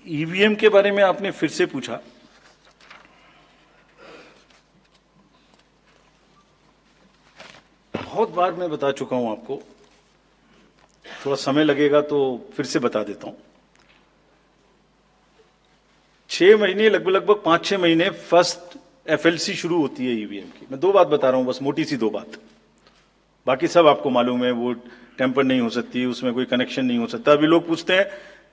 EVM के बारे में आपने फिर से पूछा। बहुत बार मैं बता चुका हूं आपको, थोड़ा समय लगेगा तो फिर से बता देता हूं। 6 महीने लगभग 5-6 महीने फर्स्ट एफएलसी शुरू होती है ईवीएम की। मैं 2 बात बता रहा हूं, बस मोटी सी 2 बात, बाकी सब आपको मालूम है। वो टेम्पर नहीं हो सकती, उसमें कोई कनेक्शन नहीं हो सकता। अभी लोग पूछते हैं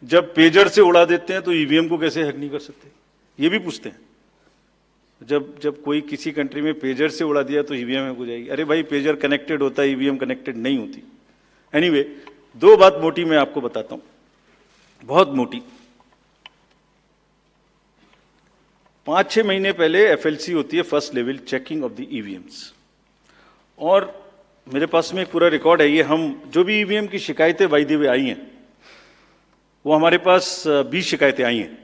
जब पेजर से उड़ा देते हैं तो ईवीएम को कैसे हैक नहीं कर सकते, ये भी पूछते हैं। जब कोई किसी कंट्री में पेजर से उड़ा दिया तो ईवीएम हैक हो जाएगी। अरे भाई, पेजर कनेक्टेड होता है, ईवीएम कनेक्टेड नहीं होती। एनीवे, 2 बात मोटी मैं आपको बताता हूं, बहुत मोटी। 5-6 महीने पहले एफएलसी होती है, first level checking of the EVMs, और मेरे पास में एक पूरा रिकॉर्ड है। ये हम जो भी ईवीएम की शिकायतें बाय द वे आई हैं, वो हमारे पास 20 शिकायतें आई हैं।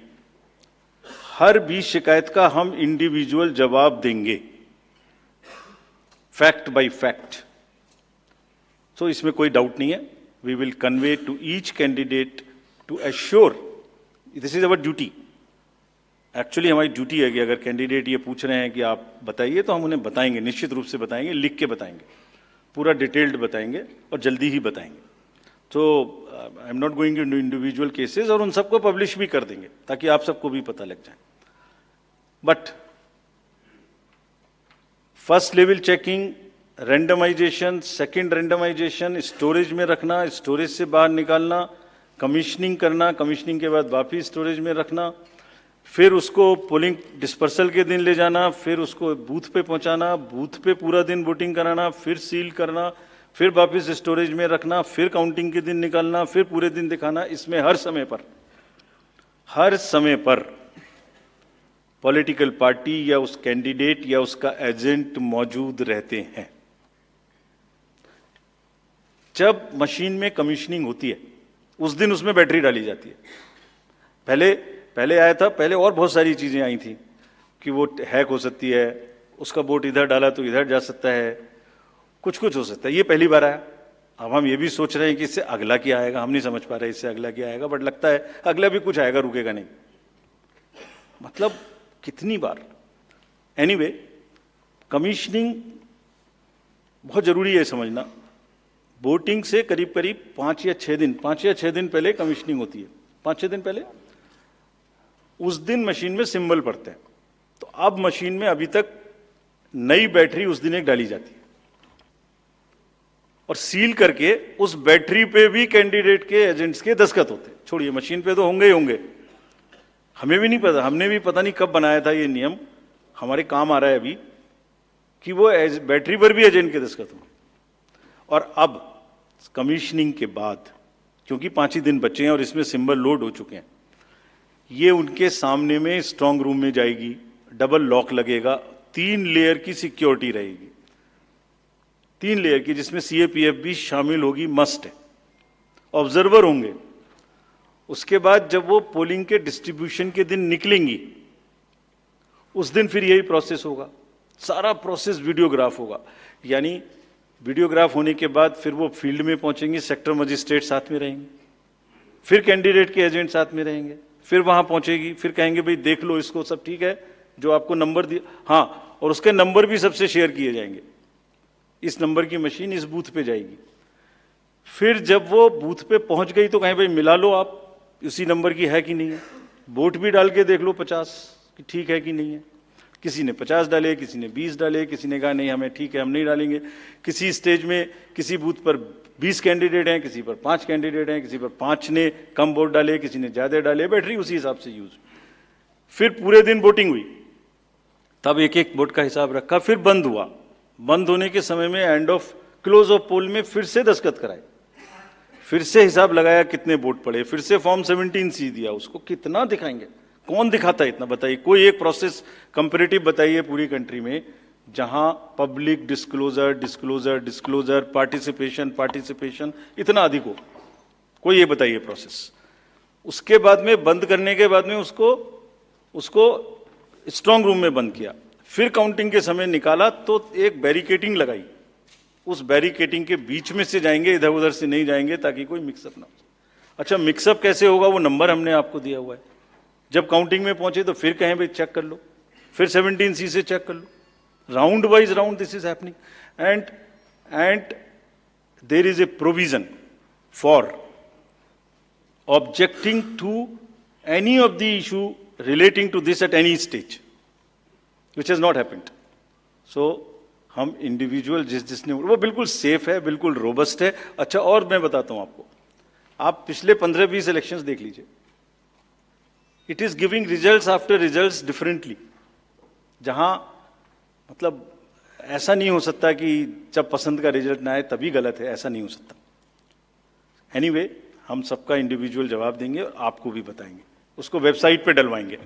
हर 20 शिकायत का हम इंडिविजुअल जवाब देंगे, फैक्ट बाय फैक्ट। तो इसमें कोई डाउट नहीं है। We will convey to each candidate to assure, this is our duty. Actually हमारी ड्यूटी है कि अगर कैंडिडेट ये पूछ रहे हैं कि आप बताइए, तो हम उन्हें बताएंगे, निश्चित रूप से बताएंगे, लिख के बताएंगे, पूरा डिटेल्ड बताएंगे और जल्दी ही बताएंगे। तो I am not going into individual cases, और उन सबको पब्लिश भी कर देंगे ताकि आप सबको भी पता लग जाए। But first level checking, randomisation, second randomisation, storage में रखना, स्टोरेज से बाहर निकालना, कमीशनिंग करना, कमीशनिंग के बाद वापिस स्टोरेज में रखना, फिर उसको पोलिंग डिस्पर्सल के दिन ले जाना, फिर उसको बूथ पे पहुंचाना, बूथ पे पूरा दिन वोटिंग कराना, फिर सील करना, फिर वापस स्टोरेज में रखना, फिर काउंटिंग के दिन निकालना, फिर पूरे दिन दिखाना। इसमें हर समय पर पॉलिटिकल पार्टी या उस कैंडिडेट या उसका एजेंट मौजूद रहते हैं। जब मशीन में कमीशनिंग होती है, उस दिन उसमें बैटरी डाली जाती है। पहले आया था, पहले और बहुत सारी चीजें आई थी कि वो हैक हो सकती है, उसका वोट इधर डाला तो इधर जा सकता है, कुछ हो सकता है। ये पहली बार आया। अब हम ये भी सोच रहे हैं कि इससे अगला क्या आएगा, हम नहीं समझ पा रहे इससे अगला क्या आएगा, बट लगता है अगला भी कुछ आएगा, रुकेगा नहीं। मतलब कितनी बार। एनीवे, कमीशनिंग बहुत जरूरी है समझना। वोटिंग से करीब 5 या 6 दिन पहले कमीशनिंग होती है। 5-6 दिन पहले उस दिन मशीन में सिंबल पड़ते हैं। तो अब मशीन में अभी तक नई बैटरी उस दिन एक डाली जाती है, और सील करके उस बैटरी पे भी कैंडिडेट के एजेंट्स के दस्तखत होते हैं। छोड़िए, मशीन पे तो होंगे ही होंगे, हमें भी नहीं पता, हमने भी पता नहीं कब बनाया था ये नियम, हमारे काम आ रहा है अभी कि वो बैटरी पर भी एजेंट के दस्तखत होंगे। और अब कमीशनिंग के बाद, क्योंकि 5 ही दिन बचे हैं और इसमें सिंबल लोड हो चुके हैं, ये उनके सामने में स्ट्रांग रूम में जाएगी, डबल लॉक लगेगा, 3 लेयर की सिक्योरिटी रहेगी, 3 लेयर की, जिसमें सीएपीएफ भी शामिल होगी, मस्ट है। ऑब्जर्वर होंगे। उसके बाद जब वो पोलिंग के डिस्ट्रीब्यूशन के दिन निकलेंगी, उस दिन फिर यही प्रोसेस होगा। सारा प्रोसेस वीडियोग्राफ होगा। यानी वीडियोग्राफ होने के बाद फिर वो फील्ड में पहुंचेंगे, सेक्टर मजिस्ट्रेट साथ में रहेंगे, फिर कैंडिडेट के एजेंट साथ में रहेंगे, फिर वहां पहुंचेगी, फिर कहेंगे भाई देख लो इसको, सब ठीक है, जो आपको नंबर दिया, हाँ, और उसके नंबर भी सबसे शेयर किए जाएंगे। इस नंबर की मशीन इस बूथ पे जाएगी। फिर जब वो बूथ पे पहुंच गई तो कहें भाई मिला लो आप, उसी नंबर की है कि नहीं है, वोट भी डाल के देख लो 50 कि ठीक है कि नहीं है। किसी ने 50 डाले, किसी ने 20 डाले, किसी ने कहा नहीं हमें ठीक है, हम नहीं डालेंगे। किसी स्टेज में किसी बूथ पर 20 कैंडिडेट हैं, किसी पर 5 कैंडिडेट हैं, किसी पर 5 ने कम वोट डाले, किसी ने ज्यादा डाले, बैटरी उसी हिसाब से यूज। फिर पूरे दिन वोटिंग हुई, तब एक वोट का हिसाब रखा, फिर बंद हुआ। बंद होने के समय में एंड ऑफ क्लोज ऑफ पोल में फिर से दस्तखत कराए, फिर से हिसाब लगाया कितने वोट पड़े, फिर से फॉर्म 17C दिया। उसको कितना दिखाएंगे, कौन दिखाता है इतना, बताइए। कोई एक प्रोसेस कंपैरेटिव बताइए पूरी कंट्री में जहां पब्लिक डिस्क्लोजर, पार्टिसिपेशन इतना अधिक हो, कोई ये बताइए प्रोसेस। उसके बाद में बंद करने के बाद में उसको स्ट्रांग रूम में बंद किया, फिर काउंटिंग के समय निकाला तो एक बैरिकेटिंग लगाई, उस बैरिकेटिंग के बीच में से जाएंगे, इधर उधर से नहीं जाएंगे ताकि कोई मिक्सअप ना हो। अच्छा, मिक्सअप कैसे होगा, वो नंबर हमने आपको दिया हुआ है, जब काउंटिंग में पहुंचे तो फिर कहें भाई चेक कर लो, फिर 17C से चेक कर लो, round wise round this is happening. And there is a provision for objecting to any of the issue relating to this at any stage, which has not happened. So हम individual जिसने वो बिल्कुल safe है, बिल्कुल robust है. अच्छा, और मैं बताता हूं आपको, आप पिछले 15-20 इलेक्शंस देख लीजिए, it is giving results after results differently. जहां मतलब ऐसा नहीं हो सकता कि जब पसंद का रिजल्ट ना आए तभी गलत है, ऐसा नहीं हो सकता. एनीवे, हम सबका इंडिविजुअल जवाब देंगे और आपको भी बताएंगे, उसको वेबसाइट पे डलवाएंगे.